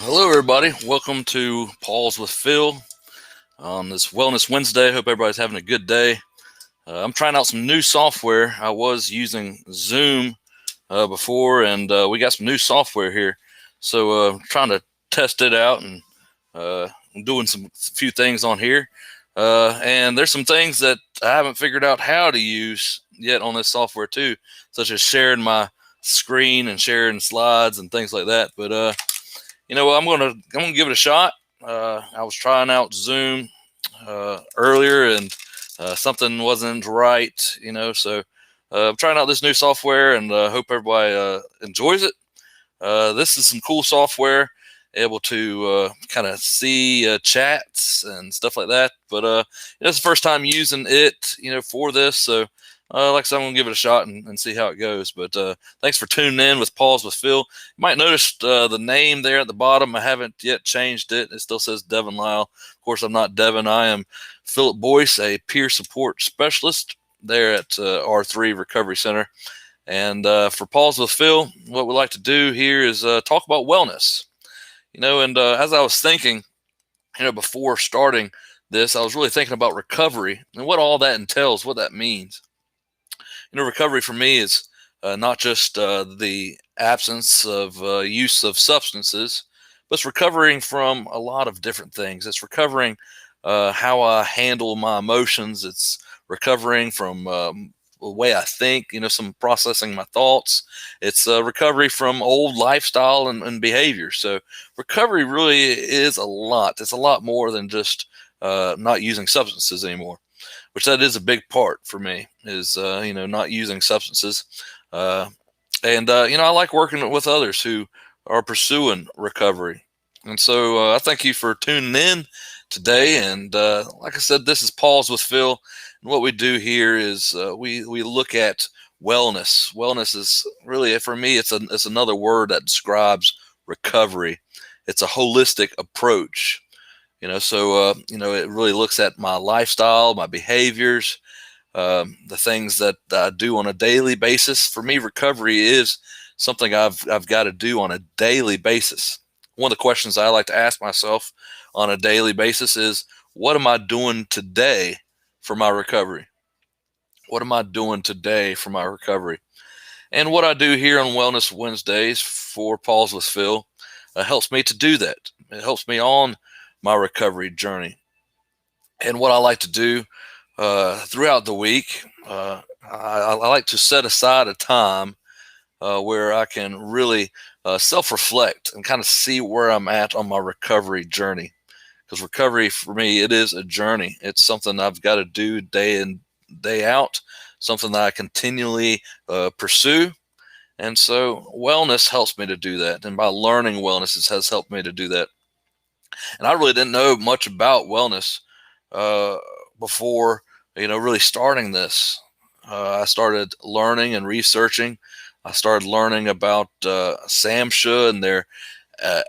Hello, everybody. Welcome to Paul's with Phil on this Wellness Wednesday. Hope everybody's having a good day. I'm trying out some new software. I was using Zoom before, and we got some new software here. So trying to test it out and I'm doing some few things on here. And there's some things that I haven't figured out how to use yet on this software too, such as sharing my screen and sharing slides and things like that. But I'm gonna give it a shot. I was trying out Zoom earlier, and something wasn't right. So I'm trying out this new software, and hope everybody enjoys it. This is some cool software, able to kind of see chats and stuff like that. But it's the first time using it, for this. So, like I said, I'm gonna give it a shot and see how it goes. But thanks for tuning in with Pause with Phil. You might notice the name there at the bottom. I haven't yet changed it. It still says Devin Lyle. Of course, I'm not Devin. I am Philip Boyce, a peer support specialist there at R3 Recovery Center. And for Pause with Phil, what we like to do here is talk about wellness. And as I was thinking, before starting this, I was really thinking about recovery and what all that entails, what that means. Recovery for me is not just the absence of use of substances, but it's recovering from a lot of different things. It's recovering how I handle my emotions. It's recovering from the way I think, some processing my thoughts. It's recovery from old lifestyle and behavior. So recovery really is a lot. It's a lot more than just not using substances anymore, which that is a big part for me is, not using substances. I like working with others who are pursuing recovery. And so I thank you for tuning in today. And like I said, this is Pause with Phil. And what we do here is we look at wellness. Wellness is really, for me, it's another word that describes recovery. It's a holistic approach. It really looks at my lifestyle, my behaviors, the things that I do on a daily basis. For me, recovery is something I've got to do on a daily basis. One of the questions I like to ask myself on a daily basis is, what am I doing today for my recovery? What am I doing today for my recovery? And what I do here on Wellness Wednesdays for Pause with Phil helps me to do that. It helps me on my recovery journey. And what I like to do throughout the week, I like to set aside a time where I can really self-reflect and kind of see where I'm at on my recovery journey. Because recovery for me, it is a journey. It's something I've got to do day in, day out, something that I continually pursue. And so wellness helps me to do that. And by learning wellness, it has helped me to do that. And I really didn't know much about wellness uh, before, really starting this. I started learning and researching. I started learning about SAMHSA and their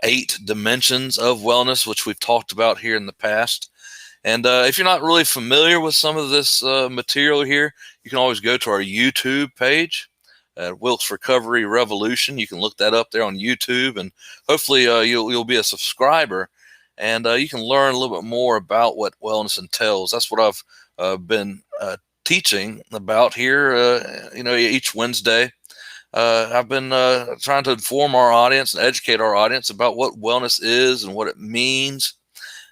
8 dimensions of wellness, which we've talked about here in the past. And if you're not really familiar with some of this material here, you can always go to our YouTube page at Wilkes Recovery Revolution. You can look that up there on YouTube, and hopefully you'll be a subscriber, and you can learn a little bit more about what wellness entails. That's what I've been teaching about here, each Wednesday. I've been trying to inform our audience and educate our audience about what wellness is and what it means.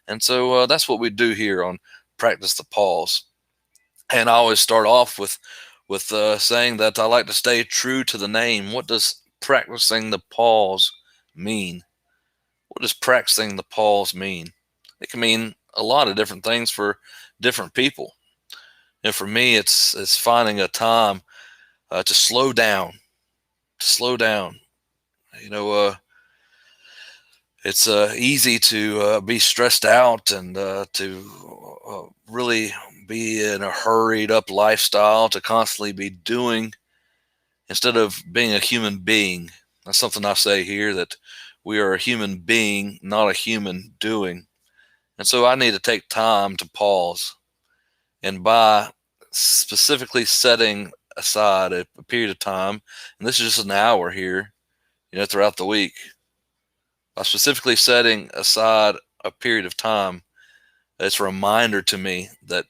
And so that's what we do here on Practice the Pause. And I always start off with saying that I like to stay true to the name. What does practicing the pause mean? What does practicing the pause mean? It can mean a lot of different things for different people. And for me, it's finding a time to slow down. To slow down. You know, it's easy to be stressed out and to really be in a hurried up lifestyle, to constantly be doing instead of being a human being. That's something I say here, that we are a human being, not a human doing. And so I need to take time to pause. And by specifically setting aside a period of time, and this is just an hour here, throughout the week, By specifically setting aside a period of time, it's a reminder to me that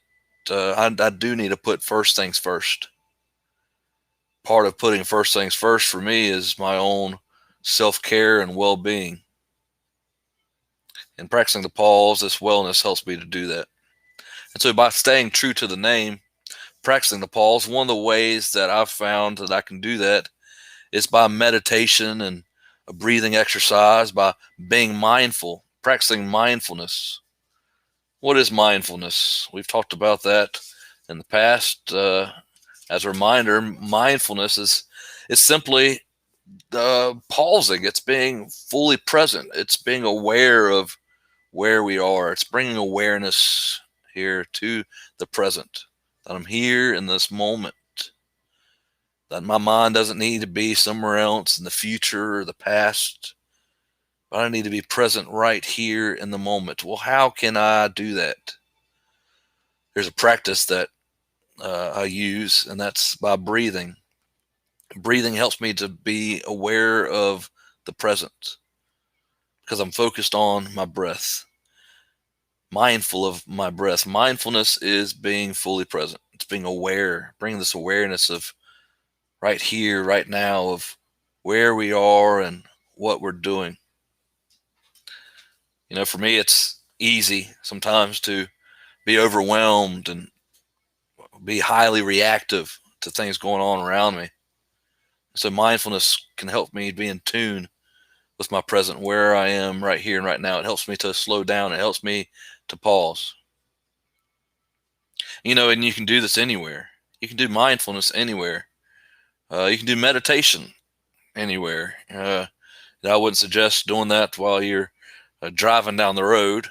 I do need to put first things first. Part of putting first things first for me is my own self-care and well-being. And practicing the pause, this wellness helps me to do that. And so by staying true to the name, practicing the pause, one of the ways that I've found that I can do that is by meditation and a breathing exercise, by being mindful, practicing mindfulness. What is mindfulness? We've talked about that in the past. As a reminder, mindfulness is simply pausing. It's being fully present. It's being aware of where we are. It's bringing awareness here to the present, that I'm here in this moment, that my mind doesn't need to be somewhere else in the future or the past, but I need to be present right here in the moment. Well, how can I do that? There's a practice that I use, and that's by breathing. Breathing helps me to be aware of the present because I'm focused on my breath, mindful of my breath. Mindfulness is being fully present. It's being aware, bringing this awareness of right here, right now, of where we are and what we're doing. For me, it's easy sometimes to be overwhelmed and be highly reactive to things going on around me. So mindfulness can help me be in tune with my present, where I am right here and right now. It helps me to slow down. It helps me to pause. And you can do this anywhere. You can do mindfulness anywhere. You can do meditation anywhere. I wouldn't suggest doing that while you're driving down the road,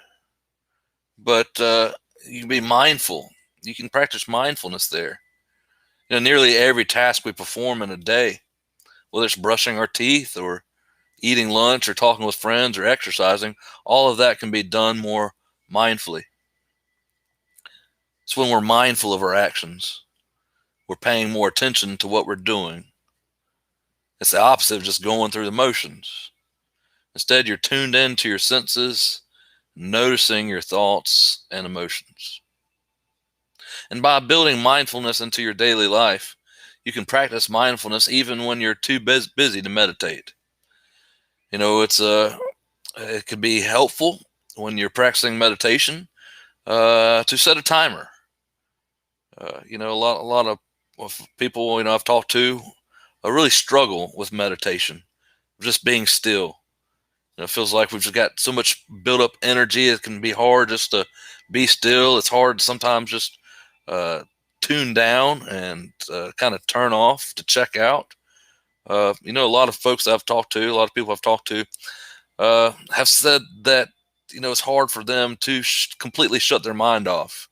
but you can be mindful. You can practice mindfulness there. Nearly every task we perform in a day, whether it's brushing our teeth or eating lunch or talking with friends or exercising, all of that can be done more mindfully. It's when we're mindful of our actions. We're paying more attention to what we're doing. It's the opposite of just going through the motions. Instead, you're tuned into your senses, noticing your thoughts and emotions. And by building mindfulness into your daily life, you can practice mindfulness even when you're too busy to meditate. It can be helpful when you're practicing meditation to set a timer. A lot of people I've talked to really struggle with meditation, just being still. It feels like we've just got so much built up energy. It can be hard just to be still. It's hard to sometimes just tune down and kind of turn off to check out. A lot of folks I've talked to, a lot of people I've talked to, have said that it's hard for them to completely shut their mind off.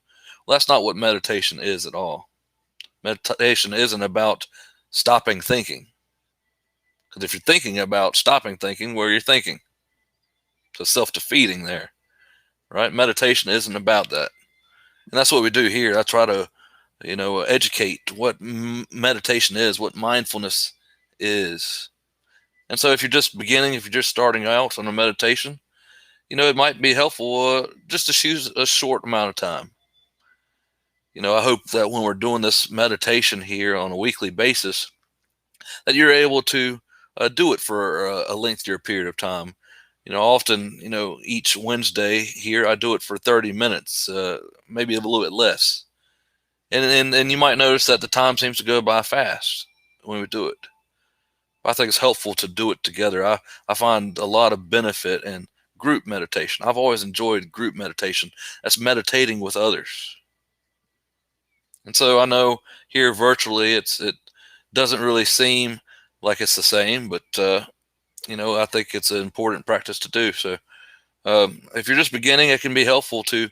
Well, that's not what meditation is at all. Meditation isn't about stopping thinking. Because if you're thinking about stopping thinking, where you're thinking, so self-defeating there, right? Meditation isn't about that, and that's what we do here. I try to, educate what meditation is, what mindfulness is. And so if you're just beginning, if you're just starting out on a meditation, it might be helpful just to choose a short amount of time. I hope that when we're doing this meditation here on a weekly basis, that you're able to do it for a lengthier period of time. Often, each Wednesday here, I do it for 30 minutes, maybe a little bit less. And you might notice that the time seems to go by fast when we do it. I think it's helpful to do it together. I find a lot of benefit in group meditation. I've always enjoyed group meditation. That's meditating with others. And so I know here virtually it doesn't really seem like it's the same, but I think it's an important practice to do. So if you're just beginning, it can be helpful to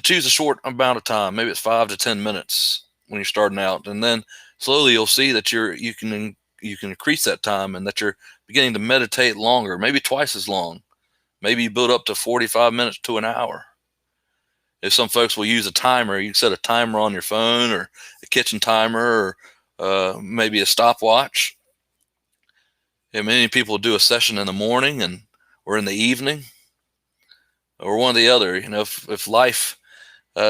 choose a short amount of time. Maybe it's 5 to 10 minutes when you're starting out, and then slowly you'll see that you can increase that time and that you're beginning to meditate longer, maybe twice as long. Maybe you build up to 45 minutes to an hour. If some folks will use a timer, you can set a timer on your phone or a kitchen timer or maybe a stopwatch. And many people do a session in the morning or in the evening or one or the other. If life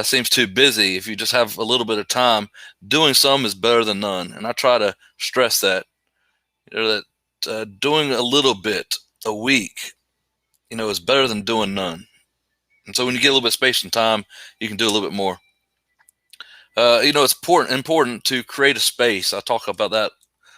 seems too busy, if you just have a little bit of time, doing some is better than none. And I try to stress that, that doing a little bit a week, is better than doing none. And so when you get a little bit of space and time, you can do a little bit more. It's important to create a space. I talk about that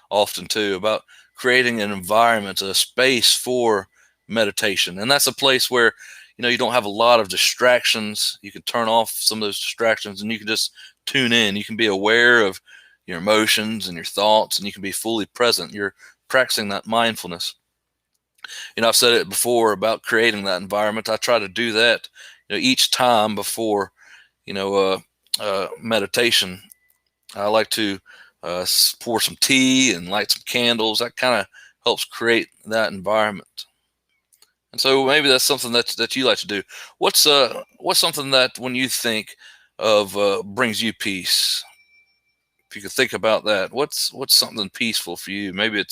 often too, about creating an environment, a space for meditation. And that's a place where, you don't have a lot of distractions. You can turn off some of those distractions and you can just tune in. You can be aware of your emotions and your thoughts, and you can be fully present. You're practicing that mindfulness. I've said it before about creating that environment. I try to do that, each time before, meditation. I like to pour some tea and light some candles. That kind of helps create that environment. And so maybe that's something that you like to do. What's something that when you think of brings you peace? If you could think about that, what's something peaceful for you? Maybe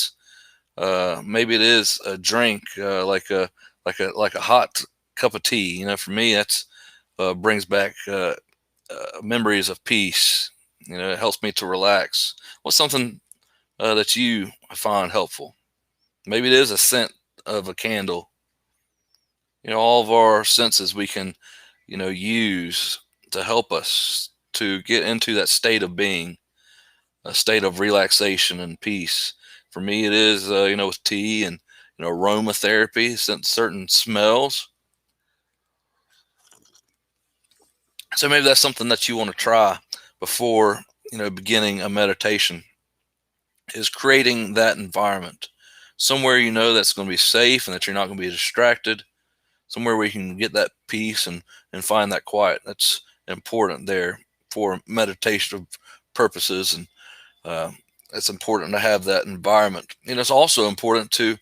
maybe it is a drink, like a hot cup of tea. For me, that's brings back memories of peace. It helps me to relax. What's something that you find helpful? Maybe it is a scent of a candle. All of our senses we can, use to help us to get into that state of being, a state of relaxation and peace. For me, it is, with tea and, aromatherapy, certain smells. So maybe that's something that you want to try before, beginning a meditation, is creating that environment somewhere, that's going to be safe and that you're not going to be distracted, somewhere where you can get that peace and find that quiet. That's important there for meditative purposes. And it's important to have that environment. It's also important to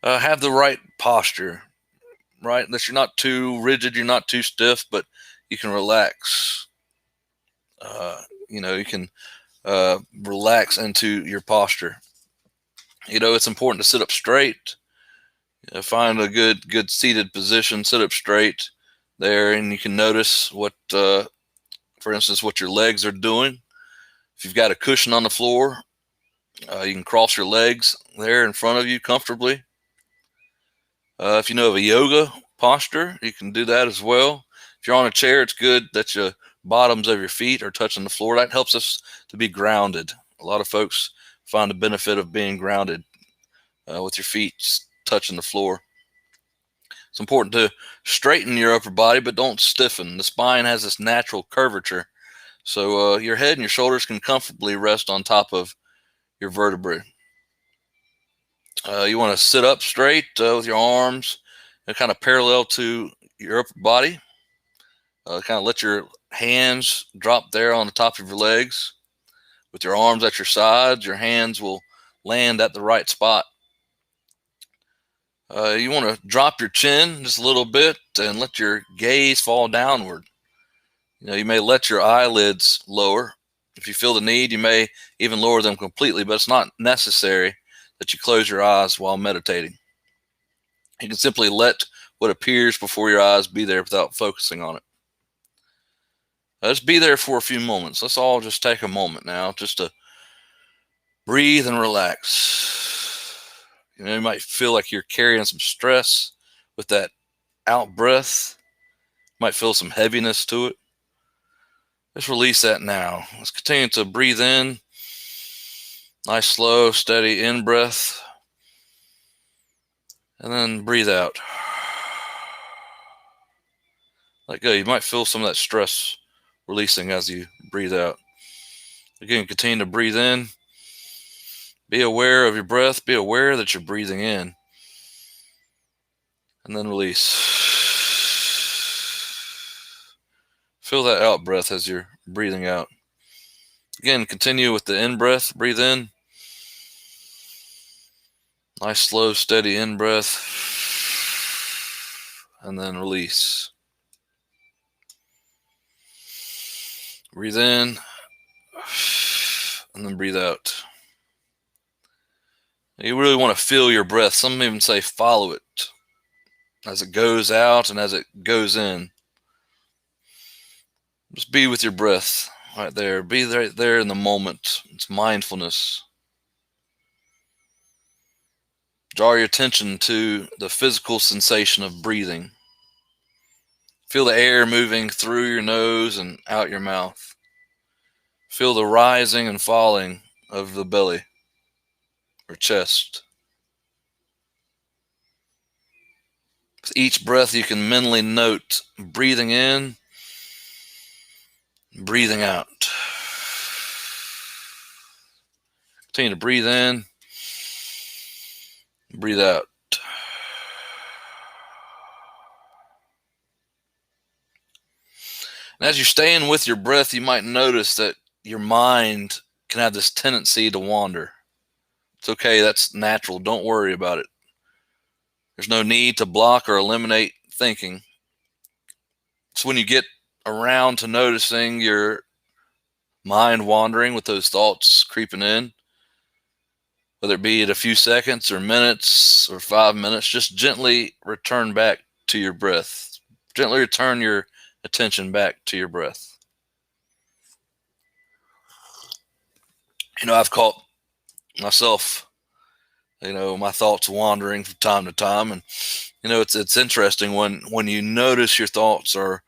have the right posture, right? That you're not too rigid, you're not too stiff, but you can relax. You can relax into your posture. It's important to sit up straight. Find a good seated position, sit up straight there, and you can notice for instance, what your legs are doing. If you've got a cushion on the floor, you can cross your legs there in front of you comfortably. If you know of a yoga posture, you can do that as well. If you're on a chair, it's good that your bottoms of your feet are touching the floor. That helps us to be grounded. A lot of folks find the benefit of being grounded with your feet touching the floor. It's important to straighten your upper body, but don't stiffen. The spine has this natural curvature, so your head and your shoulders can comfortably rest on top of your vertebrae. You want to sit up straight with your arms kind of parallel to your upper body. Kind of let your hands drop there on the top of your legs. With your arms at your sides, your hands will land at the right spot. You want to drop your chin just a little bit and let your gaze fall downward. You may let your eyelids lower. If you feel the need, you may even lower them completely, but it's not necessary that you close your eyes while meditating. You can simply let what appears before your eyes be there without focusing on it. Let's be there for a few moments. Let's all just take a moment now just to breathe and relax. You might feel like you're carrying some stress with that out breath. You might feel some heaviness to it. Let's release that now. Let's continue to breathe in. Nice, slow, steady in breath. And then breathe out. Let go. You might feel some of that stress releasing as you breathe out. Again, continue to breathe in. Be aware of your breath. Be aware that you're breathing in. And then release. Feel that out breath as you're breathing out. Again, continue with the in breath. Breathe in. Nice, slow, steady in breath. And then release. Breathe in. And then breathe out. You really want to feel your breath. Some even say follow it as it goes out and as it goes in. Just be with your breath right there. Be right there in the moment. It's mindfulness. Draw your attention to the physical sensation of breathing. Feel the air moving through your nose and out your mouth. Feel the rising and falling of the belly or chest. With each breath, you can mentally note breathing in, breathing out. Continue to breathe in, breathe out. And as you're staying with your breath, you might notice that your mind can have this tendency to wander. It's okay, that's natural. Don't worry about it. There's no need to block or eliminate thinking. It's when you get around to noticing your mind wandering with those thoughts creeping in, whether it be at a few seconds or minutes or 5 minutes, just gently return back to your breath. Gently return your attention back to your breath. I've caught myself, my thoughts wandering from time to time. And, it's interesting when you notice your thoughts are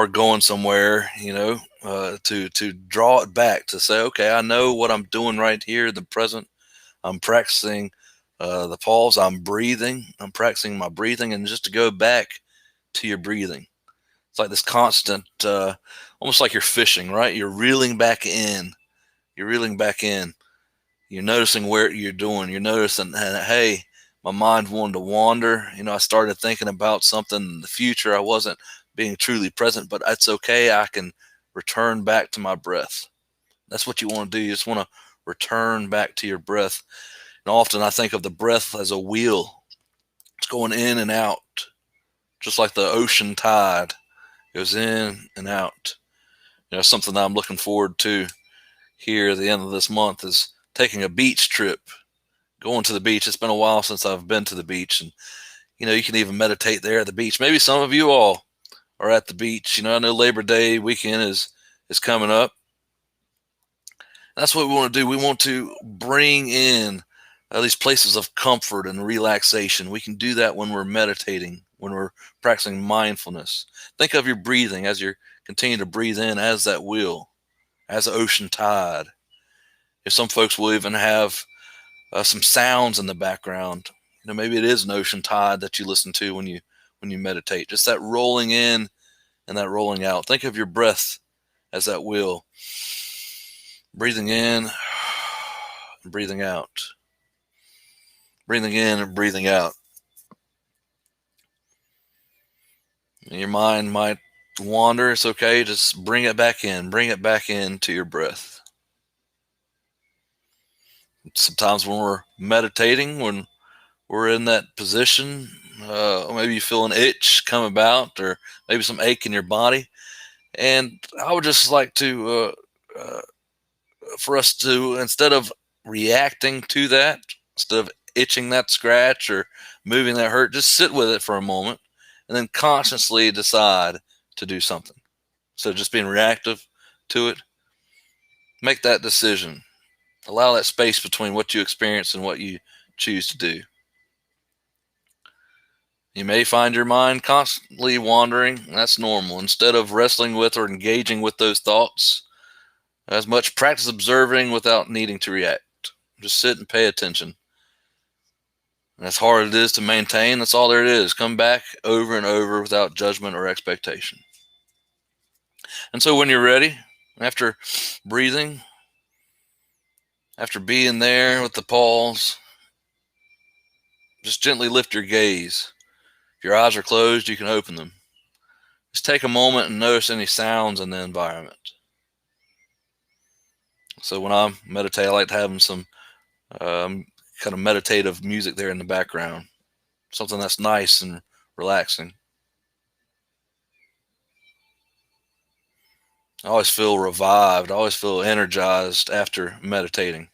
going somewhere, to draw it back, to say, okay, I know what I'm doing right here in the present. I'm practicing the pause. I'm breathing. I'm practicing my breathing, and just to go back to your breathing. It's like this constant, almost like you're fishing, right? You're reeling back in. You're reeling back in. You're noticing where you're doing. You're noticing, hey, my mind wanted to wander. I started thinking about something in the future. I wasn't being truly present, but that's okay. I can return back to my breath. That's what you want to do. You just want to return back to your breath. And often I think of the breath as a wheel. It's going in and out, just like the ocean tide goes in and out. Something that I'm looking forward to here at the end of this month is taking a beach trip, going to the beach. It's been a while since I've been to the beach, and you can even meditate there at the beach. Maybe some of you all are at the beach. I know Labor Day weekend is coming up. And that's what we want to do. We want to bring in these places of comfort and relaxation. We can do that when we're meditating, when we're practicing mindfulness. Think of your breathing as you continue to breathe in as that wheel, as the ocean tide. If some folks will even have some sounds in the background. Maybe it is an ocean tide that you listen to when you meditate. Just that rolling in and that rolling out. Think of your breath as that wheel. Breathing in and breathing out. Breathing in and breathing out. And your mind might wander. It's okay. Just bring it back in. Bring it back into your breath. Sometimes when we're meditating, when we're in that position, maybe you feel an itch come about, or maybe some ache in your body. And I would just like to, for us to, instead of reacting to that, instead of itching that scratch or moving that hurt, just sit with it for a moment and then consciously decide to do something. So just being reactive to it, make that decision. Allow that space between what you experience and what you choose to do. You may find your mind constantly wandering. That's normal. Instead of wrestling with or engaging with those thoughts, as much practice observing without needing to react. Just sit and pay attention. And as hard as it is to maintain, that's all there is. Come back over and over without judgment or expectation. And so when you're ready, after breathing, after being there with the pause, just gently lift your gaze. If your eyes are closed, you can open them. Just take a moment and notice any sounds in the environment. So when I meditate, I like to have some kind of meditative music there in the background. Something that's nice and relaxing. I always feel revived. I always feel energized after meditating.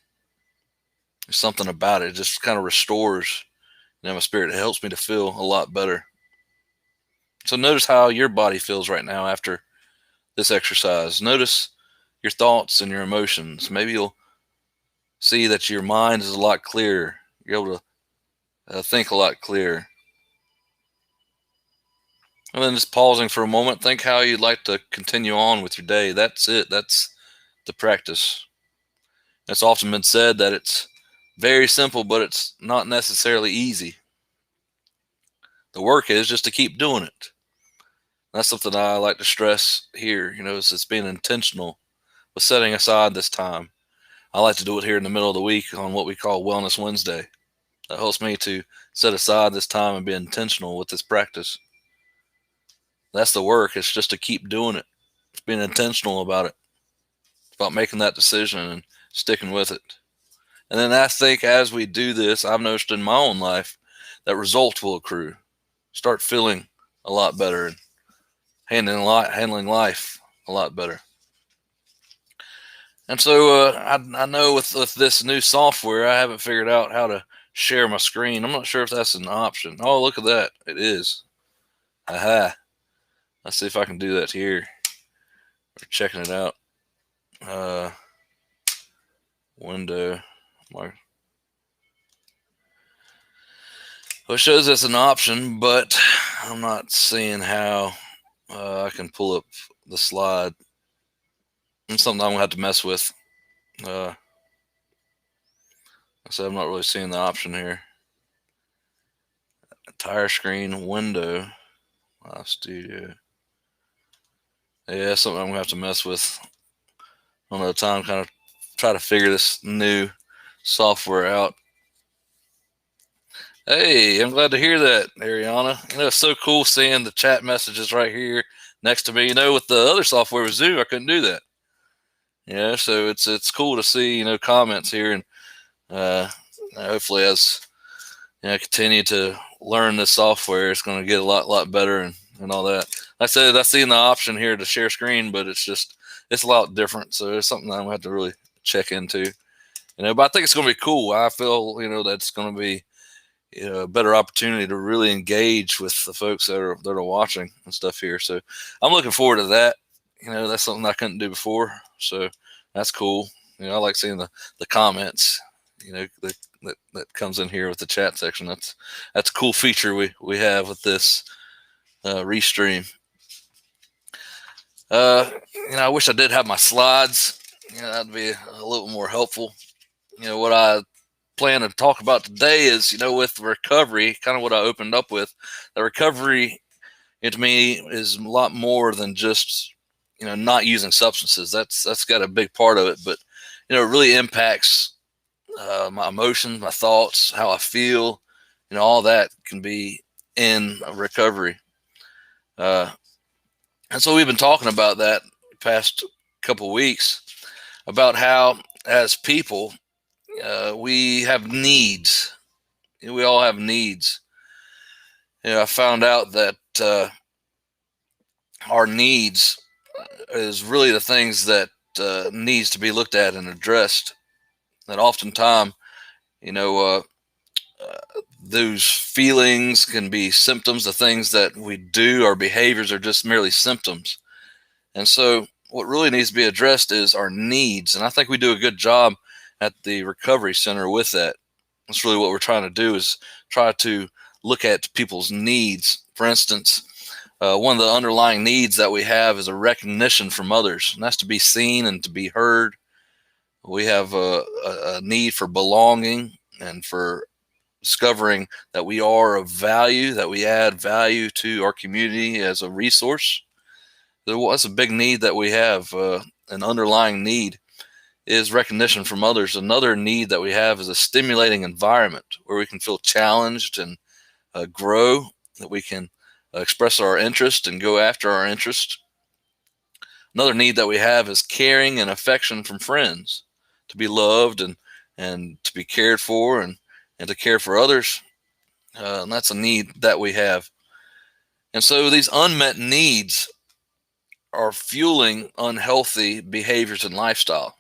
There's something about it. It just kind of restores, my spirit. It helps me to feel a lot better. So notice how your body feels right now after this exercise. Notice your thoughts and your emotions. Maybe you'll see that your mind is a lot clearer. You're able to think a lot clearer. And then just pausing for a moment, think how you'd like to continue on with your day. That's it. That's the practice. It's often been said that it's very simple, but it's not necessarily easy. The work is just to keep doing it. That's something I like to stress here. It's being intentional with setting aside this time. I like to do it here in the middle of the week on what we call Wellness Wednesday. That helps me to set aside this time and be intentional with this practice. That's the work. It's just to keep doing it. It's being intentional about it. It's about making that decision and sticking with it. And then I think as we do this, I've noticed in my own life that results will accrue. Start feeling a lot better and handling life a lot better. And so I know with this new software, I haven't figured out how to share my screen. I'm not sure if that's an option. Oh, look at that. It is. Aha. Let's see if I can do that here. We're checking it out. Window. Well, it shows that's an option, but I'm not seeing how I can pull up the slide. It's something I'm going to have to mess with. So I'm not really seeing the option here. Entire screen, window, live studio. Yeah, something I'm going to have to mess with another time, kind of try to figure this new software out. Hey, I'm glad to hear that, Ariana. It's so cool seeing the chat messages right here next to me. With the other software with Zoom, I couldn't do that. So it's cool to see, comments here, and hopefully as I continue to learn this software, it's going to get a lot better and all that. Like I said, I see the option here to share screen, but it's a lot different. So it's something I'm going to have to really check into, but I think it's going to be cool. I feel, that's going to be, a better opportunity to really engage with the folks that are watching and stuff here. So I'm looking forward to that. That's something I couldn't do before. So that's cool. I like seeing the comments, that comes in here with the chat section. That's a cool feature we have with this Restream. I wish I did have my slides. That'd be a little more helpful. What I plan to talk about today is, with recovery, kind of what I opened up with. The recovery, to me, is a lot more than just, not using substances. That's got a big part of it, but, it really impacts my emotions, my thoughts, how I feel, all that can be in recovery. And so we've been talking about that the past couple of weeks, about how as people, we have needs. We all have needs. I found out that our needs is really the things that needs to be looked at and addressed. That oftentimes, those feelings can be symptoms. The things that we do, our behaviors, are just merely symptoms. And so what really needs to be addressed is our needs. And I think we do a good job at the Recovery Center with that. That's really what we're trying to do, is try to look at people's needs. For instance, one of the underlying needs that we have is a recognition from others, and that's to be seen and to be heard. We have a need for belonging and for discovering that we are of value, that we add value to our community as a resource. That's a big need that we have. An underlying need is recognition from others. Another need that we have is a stimulating environment where we can feel challenged and grow, that we can express our interest and go after our interest. Another need that we have is caring and affection from friends, to be loved and to be cared for and to care for others. And that's a need that we have. And so these unmet needs are fueling unhealthy behaviors and lifestyle.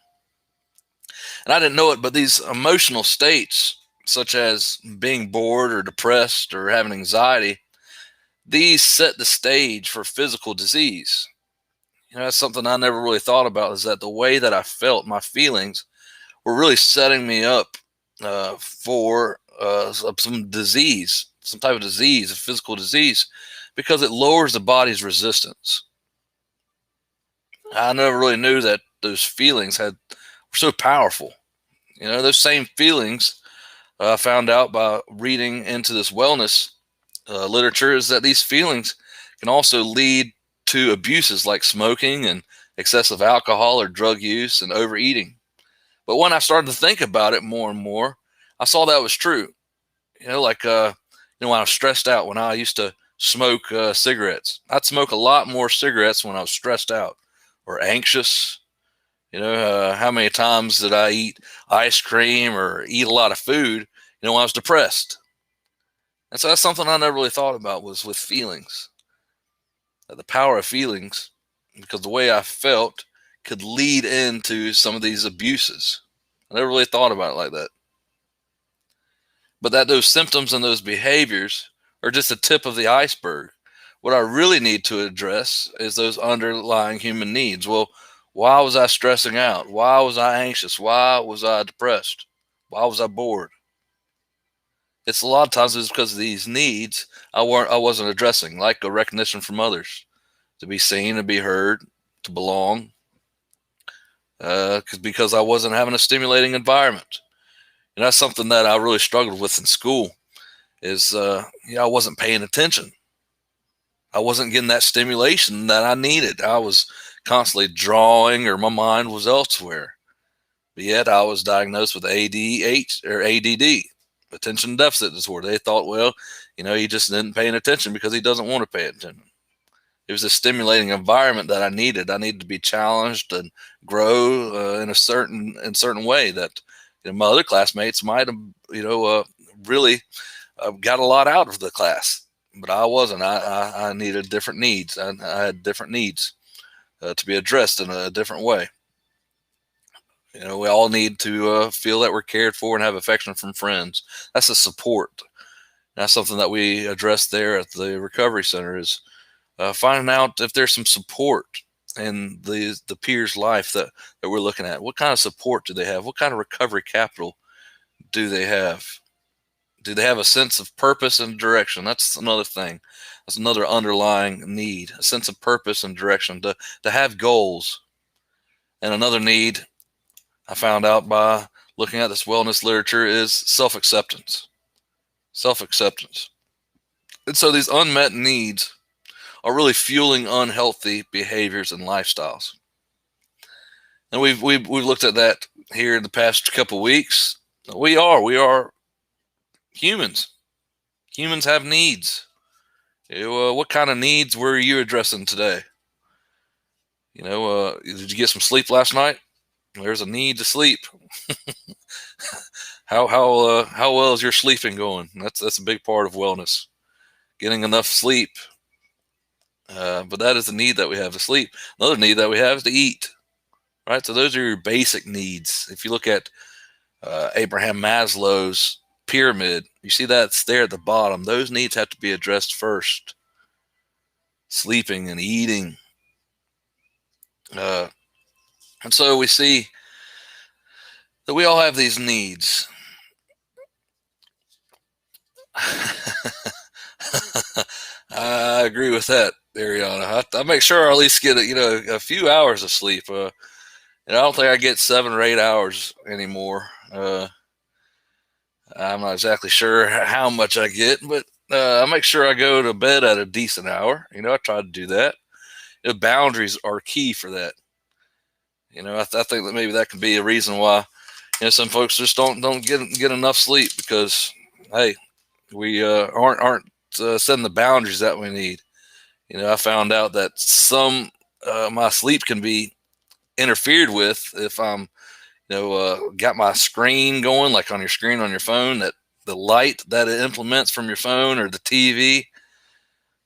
And I didn't know it, but these emotional states, such as being bored or depressed or having anxiety, these set the stage for physical disease. That's something I never really thought about, is that the way that I felt, my feelings, were really setting me up for some disease, some type of disease, a physical disease, because it lowers the body's resistance. I never really knew that those feelings were so powerful. Those same feelings, I found out by reading into this wellness literature, is that these feelings can also lead to abuses like smoking and excessive alcohol or drug use and overeating. But when I started to think about it more and more, I saw that was true. Like when I was stressed out, when I used to smoke cigarettes, I'd smoke a lot more cigarettes when I was stressed out or anxious. How many times did I eat ice cream or eat a lot of food, when I was depressed? And so that's something I never really thought about, was with feelings. The power of feelings, because the way I felt could lead into some of these abuses. I never really thought about it like that. But that those symptoms and those behaviors are just the tip of the iceberg. What I really need to address is those underlying human needs. Well, why was I stressing out? Why was I anxious? Why was I depressed? Why was I bored? It's a lot of times it's because of these needs I wasn't addressing, like a recognition from others, to be seen, to be heard, to belong, because I wasn't having a stimulating environment. And that's something that I really struggled with in school, is I wasn't paying attention. I wasn't getting that stimulation that I needed. I was constantly drawing, or my mind was elsewhere. But yet I was diagnosed with ADH or ADD, attention deficit disorder. They thought, well, he just didn't pay attention because he doesn't want to pay attention. It was a stimulating environment that I needed. I needed to be challenged and grow in a certain way that my other classmates might have, really got a lot out of the class, but I wasn't. I needed different needs. I had different needs to be addressed in a different way. We all need to feel that we're cared for and have affection from friends. That's a support. That's something that we address there at the recovery center, is finding out if there's some support in the peer's life that we're looking at. What kind of support do they have? What kind of recovery capital do they have? Do they have a sense of purpose and direction? That's another thing. That's another underlying need, a sense of purpose and direction, to have goals. And another need I found out by looking at this wellness literature is self-acceptance. Self-acceptance. And so these unmet needs are really fueling unhealthy behaviors and lifestyles. And we've looked at that here in the past couple of weeks. We are humans. Humans have needs. What kind of needs were you addressing today? Did you get some sleep last night? There's a need to sleep. How well is your sleeping going? That's a big part of wellness. Getting enough sleep. But that is the need that we have, to sleep. Another need that we have is to eat. Right? So those are your basic needs. If you look at Abraham Maslow's pyramid, you see that's there at the bottom. Those needs have to be addressed first. Sleeping and eating. And so we see that we all have these needs. I agree with that, Ariana. I make sure I at least get a few hours of sleep. I don't think I get 7 or 8 hours anymore. I'm not exactly sure how much I get, but I make sure I go to bed at a decent hour. I try to do that. Boundaries are key for that. I think that maybe that could be a reason why some folks just don't get enough sleep, because hey, we aren't setting the boundaries that we need. I found out that some my sleep can be interfered with if I'm got my screen going, like on your screen on your phone, that the light that it implements from your phone or the TV,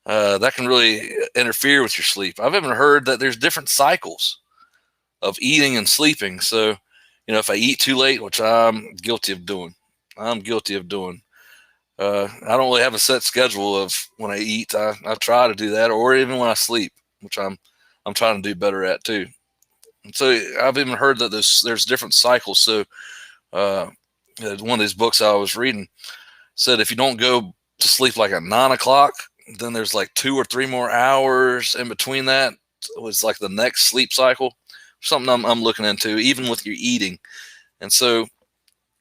that can really interfere with your sleep. I've even heard that there's different cycles of eating and sleeping. So, if I eat too late, which I'm guilty of doing, I don't really have a set schedule of when I eat. I try to do that, or even when I sleep, which I'm trying to do better at too. And so I've even heard that there's different cycles. So one of these books I was reading said if you don't go to sleep like at 9 o'clock, then there's like 2 or 3 more hours in between that. It was like the next sleep cycle. Something I'm looking into, even with your eating. And so,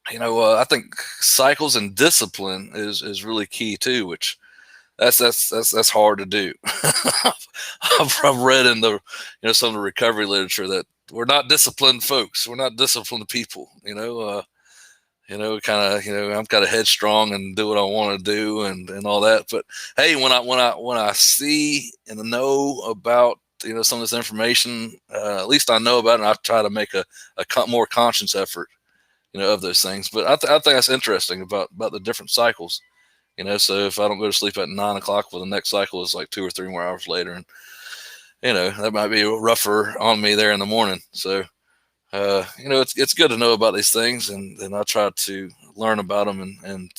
I think cycles and discipline is really key too, which that's hard to do. I've read in the some of the recovery literature that we're not disciplined folks. We're not disciplined people. I'm kind of headstrong and do what I want to do and all that. But hey, when I see and know about some of this information, at least I know about it. And I try to make a more conscious effort, of those things. But I think that's interesting about the different cycles. So if I don't go to sleep at 9 o'clock, well, the next cycle is like 2 or 3 more hours later, and that might be rougher on me there in the morning. So it's good to know about these things, and I try to learn about them and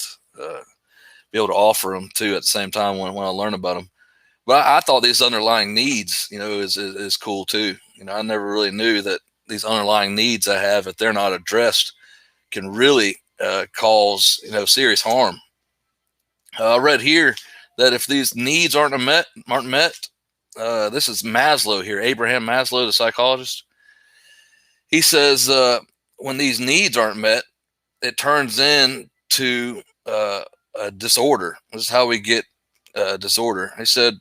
be able to offer them too at the same time when I learn about them. But I thought these underlying needs, is cool too. I never really knew that these underlying needs I have, if they're not addressed, can really cause serious harm. I read here that if these needs aren't met, this is Maslow here, Abraham Maslow, the psychologist. He says when these needs aren't met, it turns into a disorder. This is how we get disorder. He said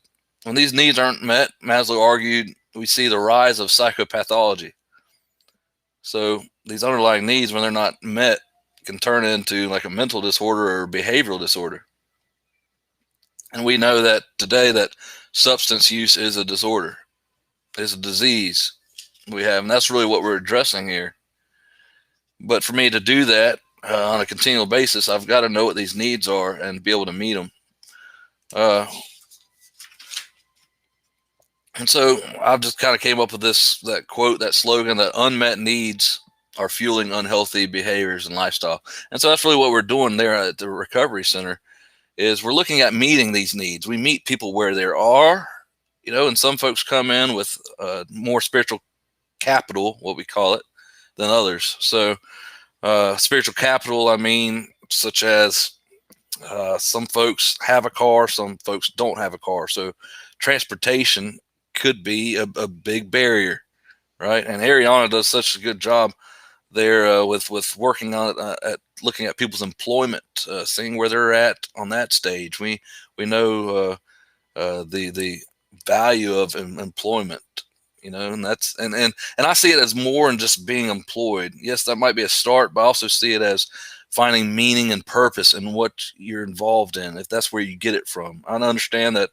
when these needs aren't met, Maslow argued, we see the rise of psychopathology. So these underlying needs, when they're not met, can turn into like a mental disorder or behavioral disorder. And we know that today that substance use is a disorder, is a disease we have, and that's really what we're addressing here. But for me to do that on a continual basis, I've got to know what these needs are and be able to meet them. And so I've just kind of came up with that quote, that slogan, that unmet needs are fueling unhealthy behaviors and lifestyle. And so that's really what we're doing there at the Recovery Center, is we're looking at meeting these needs. We meet people where they are, and some folks come in with more spiritual capital, what we call it, than others. So spiritual capital, I mean, such as some folks have a car, some folks don't have a car. So transportation could be a big barrier, right? And Ariana does such a good job there with working on it, at looking at people's employment, seeing where they're at on that stage. We know the value of employment, and that's and I see it as more than just being employed. Yes, that might be a start, but I also see it as finding meaning and purpose in what you're involved in, if that's where you get it from. I understand that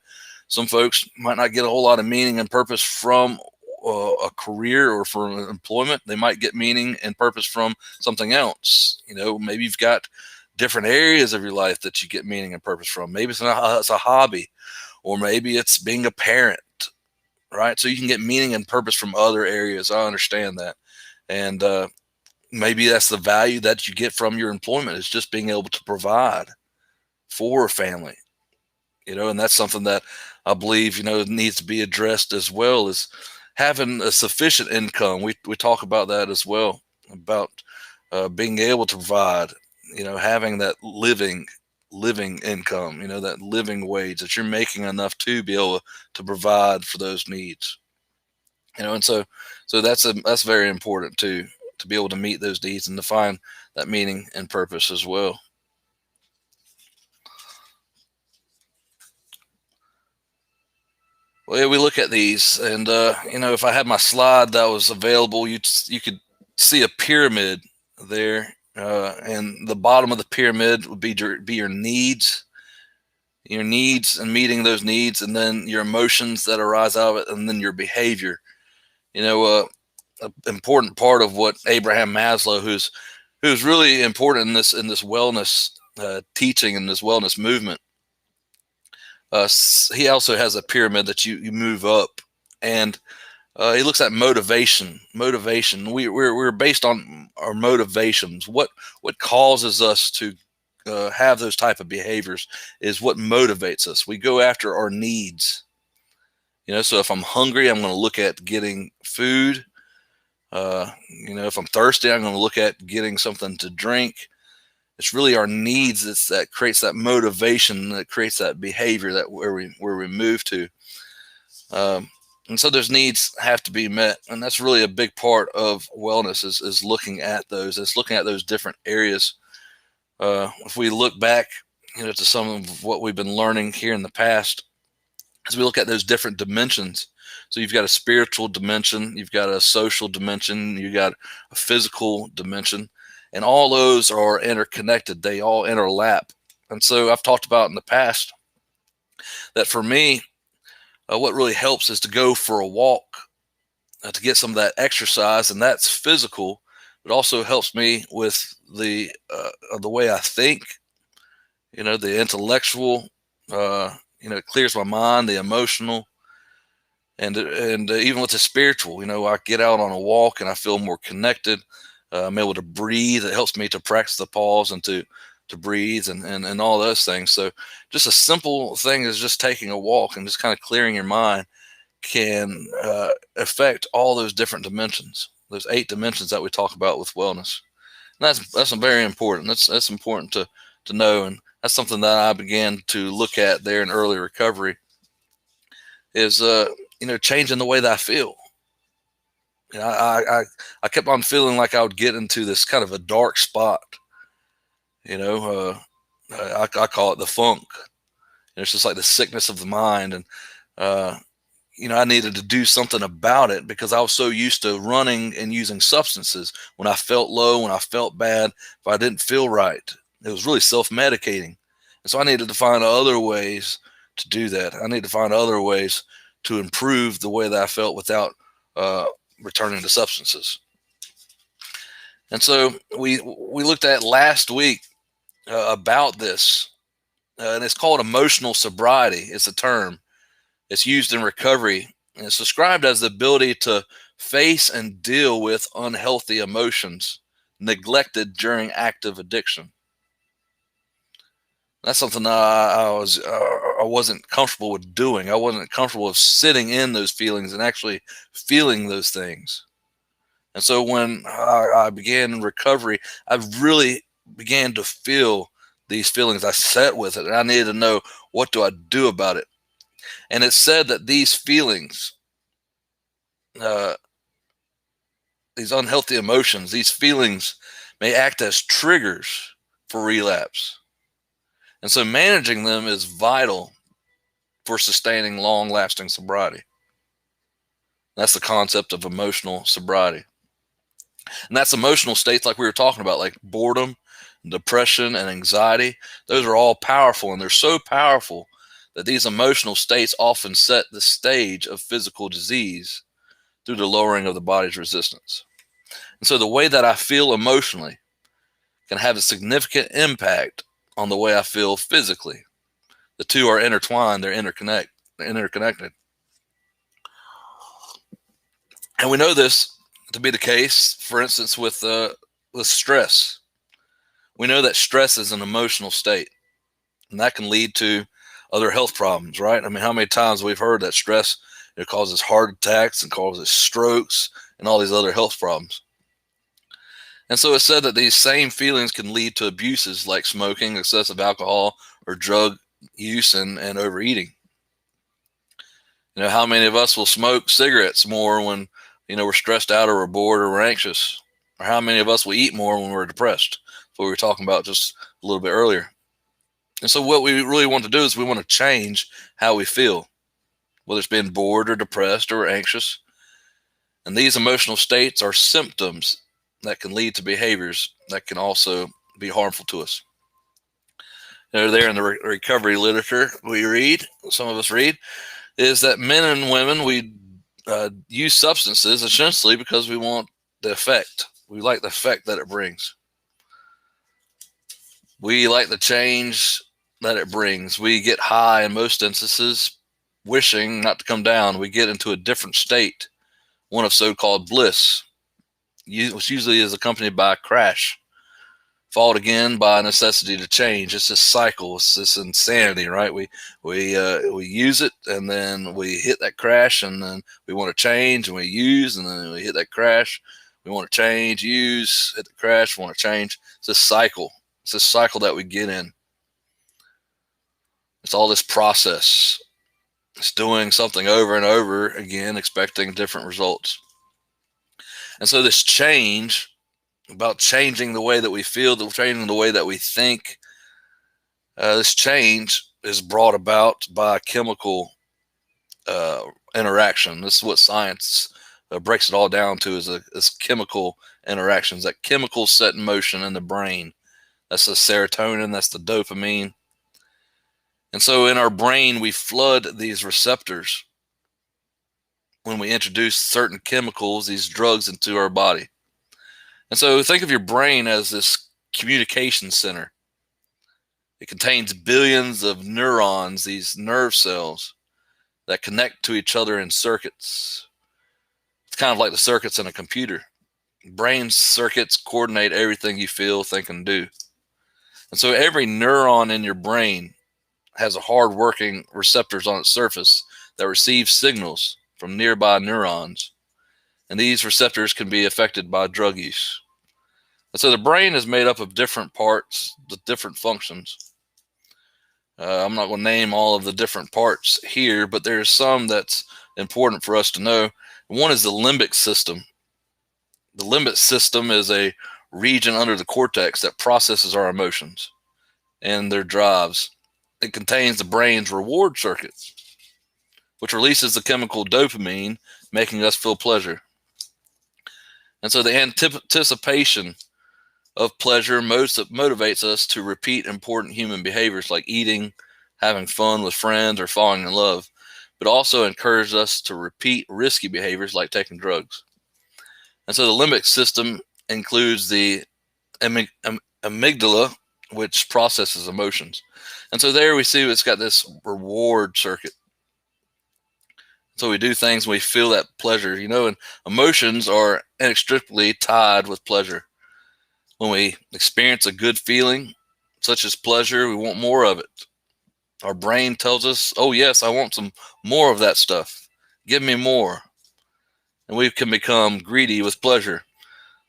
some folks might not get a whole lot of meaning and purpose from a career or from employment. They might get meaning and purpose from something else. Maybe you've got different areas of your life that you get meaning and purpose from. Maybe it's a hobby, or maybe it's being a parent, right? So you can get meaning and purpose from other areas. I understand that. And maybe that's the value that you get from your employment, is just being able to provide for a family, and that's something that I believe, needs to be addressed, as well as having a sufficient income. We talk about that as well, about being able to provide, having that living income, that living wage, that you're making enough to be able to provide for those needs, and so that's very important too, to be able to meet those needs and to find that meaning and purpose as well. Well, yeah, we look at these, and if I had my slide that was available, you could see a pyramid there, and the bottom of the pyramid would be your needs, and meeting those needs, and then your emotions that arise out of it, and then your behavior. An important part of what Abraham Maslow, who's really important in this wellness teaching and this wellness movement. He also has a pyramid that you move up, and He looks at motivation. Motivation. We're based on our motivations. What causes us to have those type of behaviors is what motivates us. We go after our needs. So if I'm hungry, I'm going to look at getting food. If I'm thirsty, I'm going to look at getting something to drink. It's really our needs that creates that motivation, that creates that behavior that where we move to. And so those needs have to be met, and that's really a big part of wellness is looking at those. It's looking at those different areas. If we look back, to some of what we've been learning here in the past, as we look at those different dimensions. So you've got a spiritual dimension, you've got a social dimension, you've got a physical dimension, and all those are interconnected. They all interlap. And so I've talked about in the past that for me, what really helps is to go for a walk, to get some of that exercise, and that's physical. It also helps me with the way I think, the intellectual. It clears my mind, the emotional, and even with the spiritual. I get out on a walk and I feel more connected. I'm able to breathe. It helps me to practice the pause and to breathe and all those things. So just a simple thing is just taking a walk and just kind of clearing your mind can affect all those different dimensions, those 8 dimensions that we talk about with wellness. And that's very important. That's important to know, and that's something that I began to look at there in early recovery. Is changing the way that I feel. I kept on feeling like I would get into this kind of a dark spot. I call it the funk. It's just like the sickness of the mind, and I needed to do something about it because I was so used to running and using substances when I felt low, when I felt bad, if I didn't feel right. It was really self-medicating. And so I needed to find other ways to do that. I need to find other ways to improve the way that I felt without returning to substances. And so we looked at last week about this, and it's called emotional sobriety. It's a term. It's used in recovery, and it's described as the ability to face and deal with unhealthy emotions neglected during active addiction. That's something that I wasn't comfortable with doing. I wasn't comfortable with sitting in those feelings and actually feeling those things. And so when I began recovery, I really began to feel these feelings. I sat with it, and I needed to know, what do I do about it? And it said that these feelings, these unhealthy emotions, these feelings may act as triggers for relapse. And so managing them is vital for sustaining long-lasting sobriety. That's the concept of emotional sobriety. And that's emotional states like we were talking about, like boredom, depression, and anxiety. Those are all powerful, and they're so powerful that these emotional states often set the stage of physical disease through the lowering of the body's resistance. And so the way that I feel emotionally can have a significant impact on the way I feel physically. The two are intertwined, they're interconnected. And we know this to be the case, for instance, with stress. We know that stress is an emotional state, and that can lead to other health problems, right? I mean, how many times we've heard that stress causes heart attacks and causes strokes and all these other health problems. And so it's said that these same feelings can lead to abuses like smoking, excessive alcohol, or drug use and overeating. How many of us will smoke cigarettes more when, we're stressed out or we're bored or we're anxious? Or how many of us will eat more when we're depressed? That's what we were talking about just a little bit earlier. And so what we really want to do is we want to change how we feel, whether it's being bored or depressed or anxious. And these emotional states are symptoms that can lead to behaviors that can also be harmful to us. There in the recovery literature some of us read, is that men and women, we use substances essentially because we want the effect. We like the effect that it brings. We like the change that it brings. We get high in most instances, wishing not to come down. We get into a different state one of so-called bliss, which usually is accompanied by a crash, followed again by a necessity to change. It's this cycle. It's this insanity, right? We use it, and then we hit that crash, and then we want to change, and we use, and then we hit that crash. We want to change, use, hit the crash, want to change. It's this cycle. It's this cycle that we get in. It's all this process. It's doing something over and over again, expecting different results. And so this change, about changing the way that we feel, changing the way that we think, this change is brought about by chemical interaction. This is what science breaks it all down to, is chemical interactions, that chemicals set in motion in the brain. That's the serotonin, that's the dopamine. And so in our brain, we flood these receptors when we introduce certain chemicals, these drugs, into our body. And so think of your brain as this communication center. It contains billions of neurons, these nerve cells that connect to each other in circuits. It's kind of like the circuits in a computer. Brain circuits coordinate everything you feel, think, and do. And so every neuron in your brain has a hard-working receptors on its surface that receive signals from nearby neurons. And these receptors can be affected by drug use. And so the brain is made up of different parts with different functions. I'm not going to name all of the different parts here, but there's some that's important for us to know. One is the limbic system. The limbic system is a region under the cortex that processes our emotions and their drives. It contains the brain's reward circuits, which releases the chemical dopamine, making us feel pleasure. And so the anticipation of pleasure motivates us to repeat important human behaviors like eating, having fun with friends, or falling in love, but also encourages us to repeat risky behaviors like taking drugs. And so the limbic system includes the amygdala, which processes emotions. And so there we see it's got this reward circuit. So we do things when we feel that pleasure, and emotions are inextricably tied with pleasure. When we experience a good feeling, such as pleasure, we want more of it. Our brain tells us, oh yes, I want some more of that stuff. Give me more. And we can become greedy with pleasure.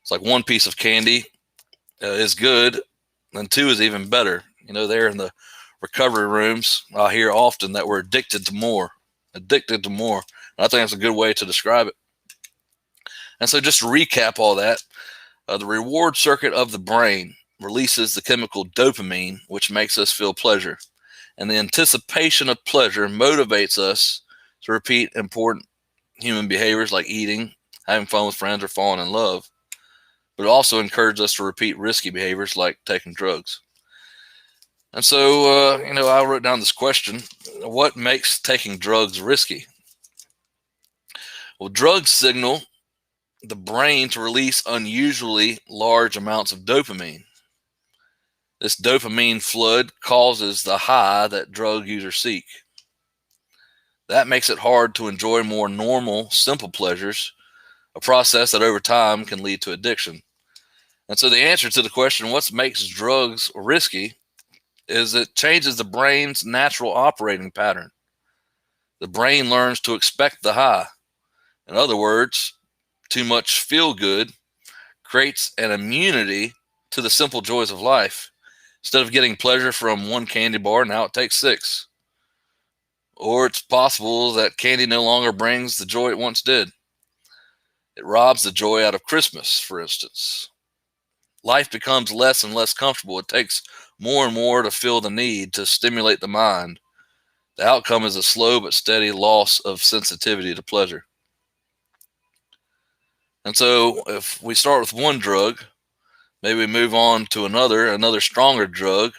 It's like one piece of candy is good, and two is even better. There in the recovery rooms, I hear often that we're addicted to more. Addicted to more. And I think that's a good way to describe it. And so just to recap all that, the reward circuit of the brain releases the chemical dopamine, which makes us feel pleasure. And the anticipation of pleasure motivates us to repeat important human behaviors like eating, having fun with friends, or falling in love. But it also encourages us to repeat risky behaviors like taking drugs. And so, I wrote down this question: what makes taking drugs risky? Well, drugs signal the brain to release unusually large amounts of dopamine. This dopamine flood causes the high that drug users seek. That makes it hard to enjoy more normal, simple pleasures, a process that over time can lead to addiction. And so the answer to the question, what makes drugs risky, is it changes the brain's natural operating pattern. The brain learns to expect the high. In other words, too much feel good creates an immunity to the simple joys of life. Instead of getting pleasure from one candy bar, now it takes 6. Or it's possible that candy no longer brings the joy it once did. It robs the joy out of Christmas, for instance. Life becomes less and less comfortable. It takes more and more to feel the need to stimulate the mind. The outcome is a slow but steady loss of sensitivity to pleasure. And so if we start with one drug, maybe we move on to another stronger drug,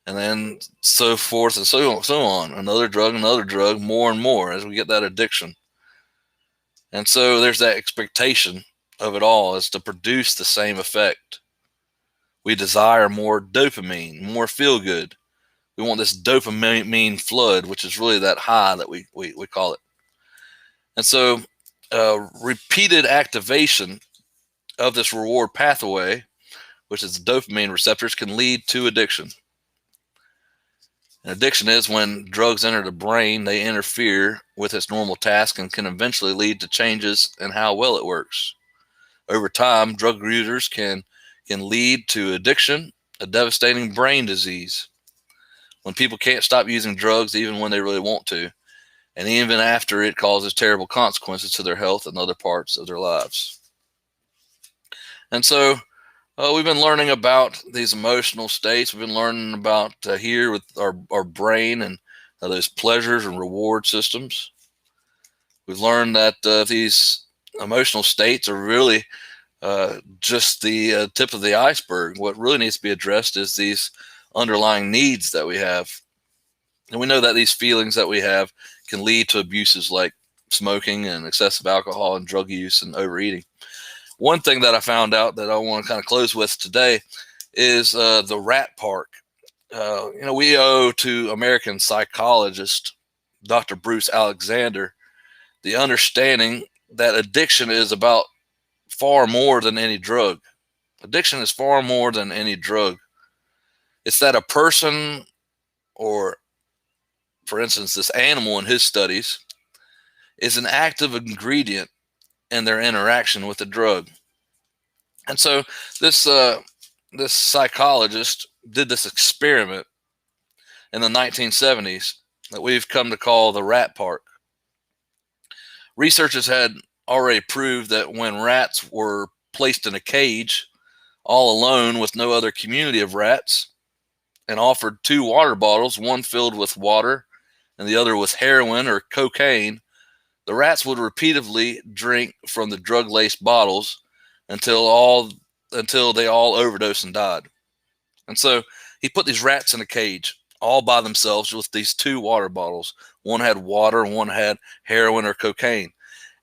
and then so forth and so on. Another drug, more and more as we get that addiction. And so there's that expectation of it all is to produce the same effect. We desire more dopamine, more feel good. We want this dopamine flood, which is really that high that we call it. And so repeated activation of this reward pathway, which is the dopamine receptors, can lead to addiction. And addiction is when drugs enter the brain, they interfere with its normal task and can eventually lead to changes in how well it works. Over time, drug users can lead to addiction, a devastating brain disease. When people can't stop using drugs even when they really want to, and even after it causes terrible consequences to their health and other parts of their lives. And so we've been learning about these emotional states. We've been learning about here with our brain and those pleasures and reward systems. We've learned that these emotional states are really just the tip of the iceberg. What really needs to be addressed is these underlying needs that we have. And we know that these feelings that we have can lead to abuses like smoking and excessive alcohol and drug use and overeating. One thing that I found out that I want to kind of close with today is the rat park. We owe to American psychologist Dr. Bruce Alexander the understanding that addiction is about far more than any drug. Addiction is far more than any drug. It's that a person, or for instance, this animal in his studies, is an active ingredient in their interaction with the drug. And so this psychologist did this experiment in the 1970s that we've come to call the rat park. Researchers had already proved that when rats were placed in a cage all alone with no other community of rats and offered 2 water bottles, one filled with water and the other with heroin or cocaine, the rats would repeatedly drink from the drug-laced bottles until they all overdosed and died. And so he put these rats in a cage all by themselves with these 2 water bottles. One had water and one had heroin or cocaine.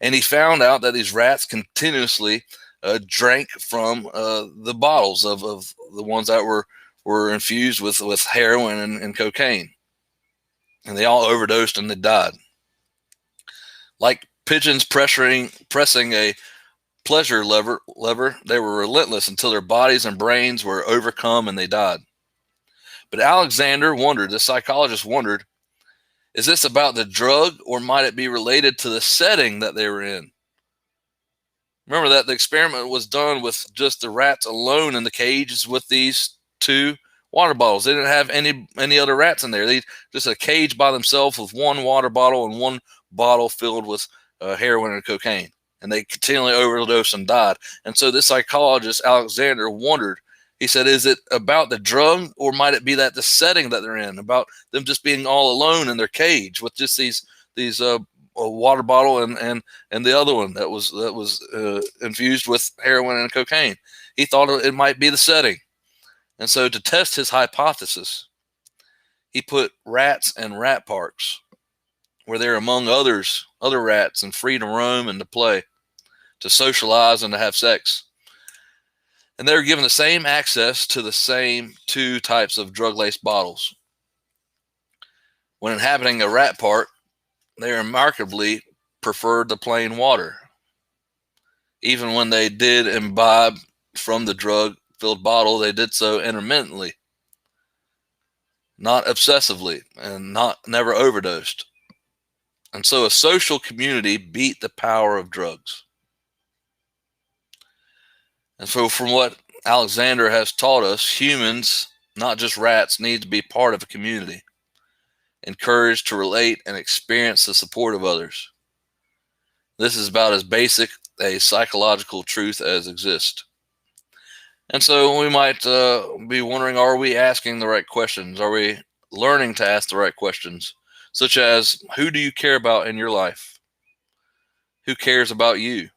And he found out that these rats continuously drank from the bottles of the ones that were infused with heroin and cocaine. And they all overdosed and they died. Like pigeons pressing a pleasure lever, they were relentless until their bodies and brains were overcome and they died. But the psychologist wondered, is this about the drug or might it be related to the setting that they were in? Remember that the experiment was done with just the rats alone in the cages with these 2 water bottles. They didn't have any other rats in there. They just a cage by themselves with 1 water bottle and 1 bottle filled with heroin and cocaine. And they continually overdosed and died. And so this psychologist, Alexander, wondered, he said, is it about the drug or might it be that the setting that they're in, about them just being all alone in their cage with just these water bottle and the other one that was infused with heroin and cocaine? He thought it might be the setting. And so to test his hypothesis, he put rats in rat parks where they're among other rats and free to roam and to play, to socialize and to have sex. And they're given the same access to the same 2 types of drug-laced bottles. When inhabiting a rat park, they remarkably preferred the plain water. Even when they did imbibe from the drug-filled bottle, they did so intermittently, not obsessively, and never overdosed. And so a social community beat the power of drugs. And so from what Alexander has taught us, humans, not just rats, need to be part of a community, encouraged to relate and experience the support of others. This is about as basic a psychological truth as exists. And so we might be wondering, are we asking the right questions? Are we learning to ask the right questions? Such as, who do you care about in your life? Who cares about you?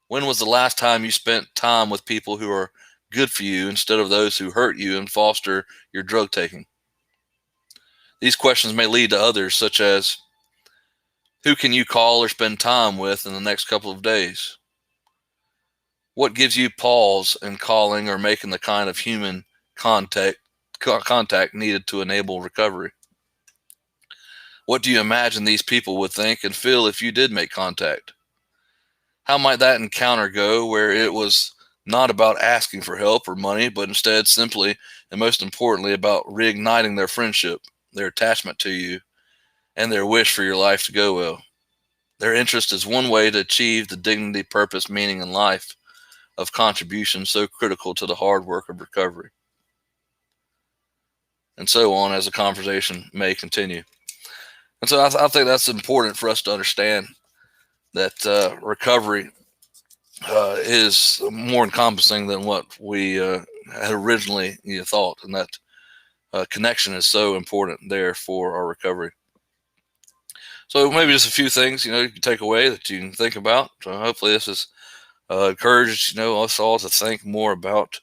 When was the last time you spent time with people who are good for you instead of those who hurt you and foster your drug taking? These questions may lead to others, such as, who can you call or spend time with in the next couple of days? What gives you pause in calling or making the kind of human contact needed to enable recovery? What do you imagine these people would think and feel if you did make contact? How might that encounter go where it was not about asking for help or money, but instead simply and most importantly about reigniting their friendship, their attachment to you, and their wish for your life to go well? Their interest is one way to achieve the dignity, purpose, meaning in life of contribution so critical to the hard work of recovery. And so on as the conversation may continue. And so I think that's important for us to understand that recovery is more encompassing than what we had originally thought, and that connection is so important there for our recovery. So maybe just a few things you can take away that you can think about. Hopefully this has encouraged us all to think more about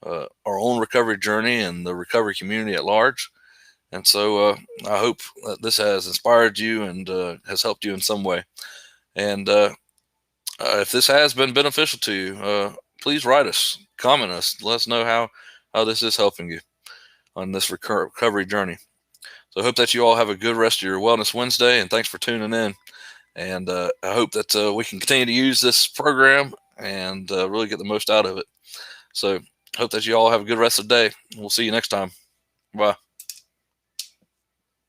our own recovery journey and the recovery community at large. And so I hope that this has inspired you and has helped you in some way. And if this has been beneficial to you, please write us, comment us, let us know how this is helping you on this recovery journey. So I hope that you all have a good rest of your Wellness Wednesday, and thanks for tuning in. And I hope that we can continue to use this program and really get the most out of it. So hope that you all have a good rest of the day. We'll see you next time. Bye.